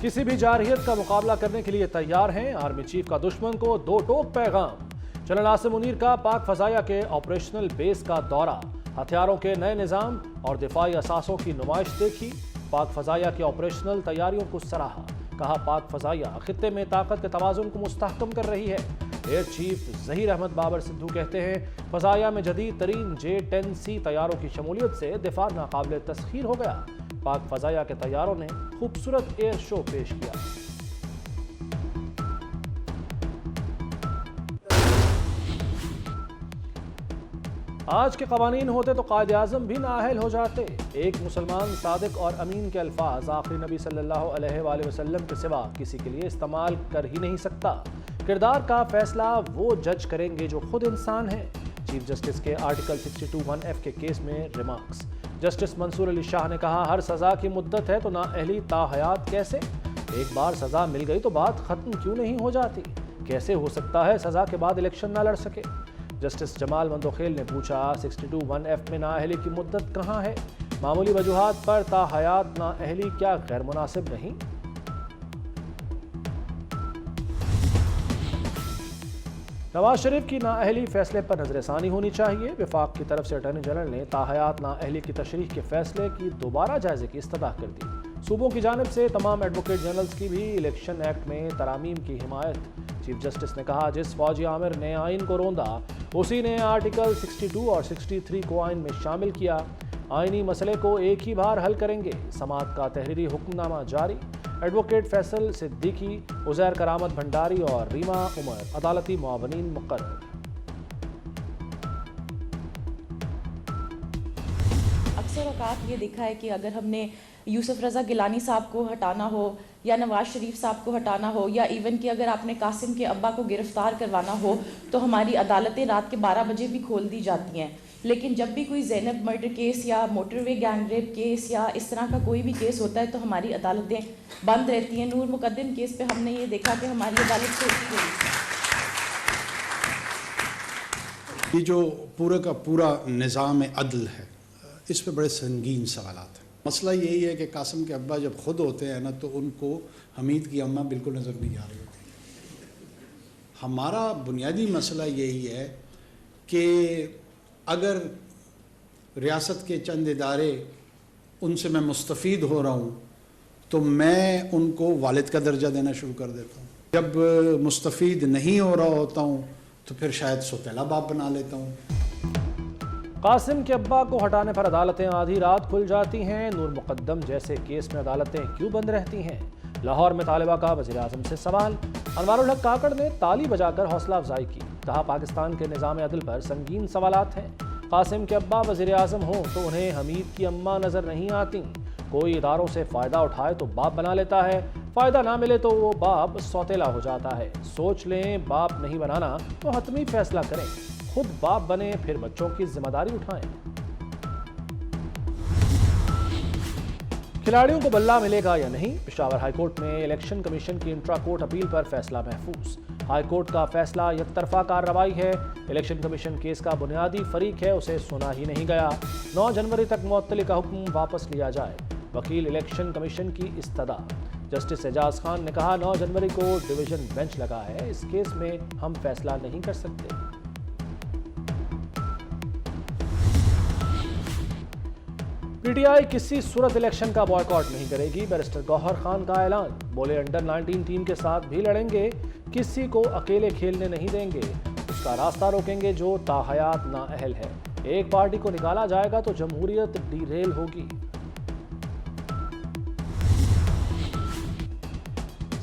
کسی بھی جارحیت کا مقابلہ کرنے کے لیے تیار ہیں، آرمی چیف کا دشمن کو دو ٹوک پیغام۔ جنرل عاصم منیر کا پاک فضائیہ کے آپریشنل بیس کا دورہ، ہتھیاروں کے نئے نظام اور دفاعی اثاثوں کی نمائش دیکھی، پاک فضائیہ کی آپریشنل تیاریوں کو سراہا، کہا پاک فضائیہ خطے میں طاقت کے توازن کو مستحکم کر رہی ہے۔ ایئر چیف ظہیر احمد بابر سدھو کہتے ہیں فضائیہ میں جدید ترین J-10C طیاروں کی شمولیت سے دفاع ناقابل تسخیر ہو گیا۔ پاک فضائیہ کے طیاروں نے خوبصورت ایئر شو پیش کیا۔ آج کے قوانین ہوتے تو قائد اعظم بھی نااہل ہو جاتے۔ ایک مسلمان صادق اور امین کے الفاظ آخری نبی صلی اللہ علیہ وآلہ وسلم کے سوا کسی کے لیے استعمال کر ہی نہیں سکتا۔ کردار کا فیصلہ وہ جج کریں گے جو خود انسان ہیں۔ چیف جسٹس کے آرٹیکل 62(1)(f) کے کیس میں ریمارکس۔ جسٹس منصور علی شاہ نے کہا ہر سزا کی مدت ہے تو نااہلی تاحیات کیسے؟ ایک بار سزا مل گئی تو بات ختم کیوں نہیں ہو جاتی؟ کیسے ہو سکتا ہے سزا کے بعد الیکشن نہ لڑ سکے؟ جسٹس جمال مندوخیل نے پوچھا 62(1)(f) میں نااہلی کی مدت کہاں ہے؟ معمولی وجوہات پر تاحیات نااہلی کیا غیر مناسب نہیں؟ نواز شریف کی نااہلی فیصلے پر نظر ثانی ہونی چاہیے۔ وفاق کی طرف سے اٹارنی جنرل نے تاحیات نااہلی کی تشریح کے فیصلے کی دوبارہ جائزے کی استدعا کر دی۔ صوبوں کی جانب سے تمام ایڈوکیٹ جنرلز کی بھی الیکشن ایکٹ میں ترامیم کی حمایت۔ چیف جسٹس نے کہا جس فوجی عامر نے آئین کو روندا اسی نے آرٹیکل 62 اور 63 کو آئین میں شامل کیا۔ آئینی مسئلے کو ایک ہی بار حل کریں گے۔ سماعت کا تحریری حکم نامہ جاری۔ ایڈوکیٹ فیصل صدیقی، عزیر کرامت بھنڈاری اور ریما عمر عدالتی معاونین مقرر۔ اکثر اوقات یہ دیکھا ہے کہ اگر ہم نے یوسف رضا گیلانی صاحب کو ہٹانا ہو یا نواز شریف صاحب کو ہٹانا ہو یا ایون کہ اگر آپ نے قاسم کے ابا کو گرفتار کروانا ہو تو ہماری عدالتیں رات کے 12 بجے بھی کھول دی جاتی ہیں، لیکن جب بھی کوئی زینب مرڈر کیس یا موٹر وے گینگ ریپ کیس یا اس طرح کا کوئی بھی کیس ہوتا ہے تو ہماری عدالتیں بند رہتی ہیں۔ نور مقدم کیس پہ ہم نے یہ دیکھا کہ ہماری عدالت کھولی گئی۔ یہ جو پورا کا پورا نظام عدل ہے اس پہ بڑے سنگین سوالات ہیں۔ مسئلہ یہی ہے کہ قاسم کے ابا جب خود ہوتے ہیں نا تو ان کو حمید کی اماں بالکل نظر نہیں آ رہی ہوتی۔ ہمارا بنیادی مسئلہ یہی ہے کہ اگر ریاست کے چند ادارے ان سے میں مستفید ہو رہا ہوں تو میں ان کو والد کا درجہ دینا شروع کر دیتا ہوں، جب مستفید نہیں ہو رہا ہوتا ہوں تو پھر شاید سوتیلا باپ بنا لیتا ہوں۔ قاسم کے ابا کو ہٹانے پر عدالتیں آدھی رات کھل جاتی ہیں۔ نور مقدم جیسے کیس میں عدالتیں کیوں بند رہتی ہیں؟ لاہور میں طالبہ کا وزیر اعظم سے سوال۔ انوار الحق کاکڑ نے تالی بجا کر حوصلہ افزائی کی، کہا پاکستان کے نظام عدل پر سنگین سوالات ہیں۔ قاسم کے ابا وزیر اعظم ہوں تو انہیں حمید کی اماں نظر نہیں آتی۔ کوئی اداروں سے فائدہ اٹھائے تو باپ بنا لیتا ہے، فائدہ نہ ملے تو وہ باپ سوتیلا ہو جاتا ہے۔ سوچ لیں باپ نہیں بنانا تو حتمی فیصلہ کریں، خود باپ بنے پھر بچوں کی ذمہ داری اٹھائیں۔ کھلاڑیوں کو بلہ ملے گا یا نہیں؟ پشاور ہائی کورٹ میں الیکشن کمیشن کی انٹرا کورٹ اپیل پر فیصلہ محفوظ۔ ہائی کورٹ کا فیصلہ یک طرفہ کارروائی ہے۔ الیکشن کمیشن کیس کا بنیادی فریق ہے، اسے سنا ہی نہیں گیا۔ 9 جنوری تک معطلی کا حکم واپس لیا جائے۔ وکیل الیکشن کمیشن کی استدعا۔ جسٹس اعجاز خان نے کہا 9 جنوری کو ڈویژن بینچ لگا ہے، اس کیس میں ہم فیصلہ نہیں کر سکتے۔ پی ٹی آئی کسی صورت الیکشن کا بائیکاٹ نہیں کرے گی، بیرسٹر گوہر خان کا اعلان۔ بولے انڈر 19 ٹیم کے ساتھ بھی لڑیں گے، کسی کو اکیلے کھیلنے نہیں دیں گے، اس کا راستہ روکیں گے جو تاحیات نااہل ہے۔ ایک پارٹی کو نکالا جائے گا تو جمہوریت ڈی ریل ہوگی۔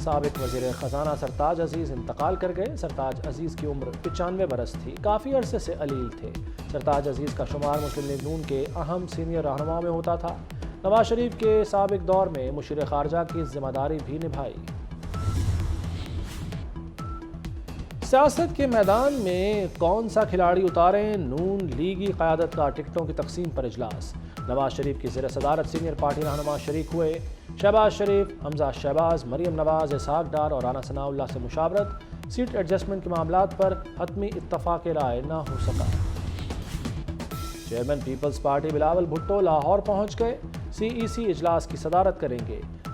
سابق وزیر خزانہ سرتاج عزیز انتقال کر گئے۔ سرتاج عزیز کی عمر 95 برس تھی، کافی عرصے سے علیل تھے۔ سرتاج عزیز کا شمار مسلم لیگ نون کے اہم سینئر رہنماؤں میں ہوتا تھا۔ نواز شریف کے سابق دور میں مشیر خارجہ کی ذمہ داری بھی نبھائی۔ سیاست کے میدان میں کون سا کھلاڑی اتاریں؟ نون لیگی قیادت کا ٹکٹوں کی تقسیم پر اجلاس۔ نواز شریف کی زیر صدارت سینئر پارٹی رہنما شریک ہوئے۔ شہباز شریف، حمزہ شہباز، مریم نواز، اسحاق ڈار اور رانا ثناء اللہ سے مشاورت۔ سیٹ ایڈجسٹمنٹ کے معاملات پر حتمی اتفاق رائے نہ ہو سکا۔ چیئرمین پیپلز پارٹی بلاول بھٹو لاہور پہنچ گئے، سی ای سی اجلاس کی صدارت کریں گے۔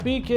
PK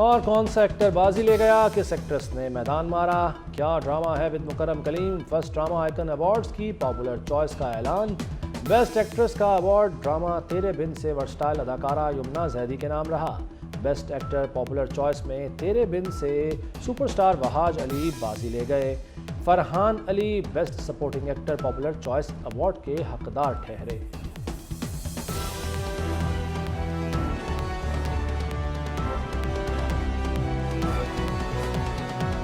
اور کون سا ایکٹر بازی لے گیا، کس ایکٹریس نے میدان مارا، کیا ڈرامہ ہے with Mukarram claim, first drama icon awards کی پاپولر چوائس کا اعلان، بیسٹ ایکٹریس کا ایوارڈ ڈرامہ تیرے بن سے ورسٹائل اداکارہ یمنا زیدی کے نام رہا، بیسٹ ایکٹر پاپولر چوائس میں تیرے بن سے سپر سٹار وہاج علی بازی لے گئے، Farhan Ali best supporting actor popular choice award کے حقدار ٹھہرے۔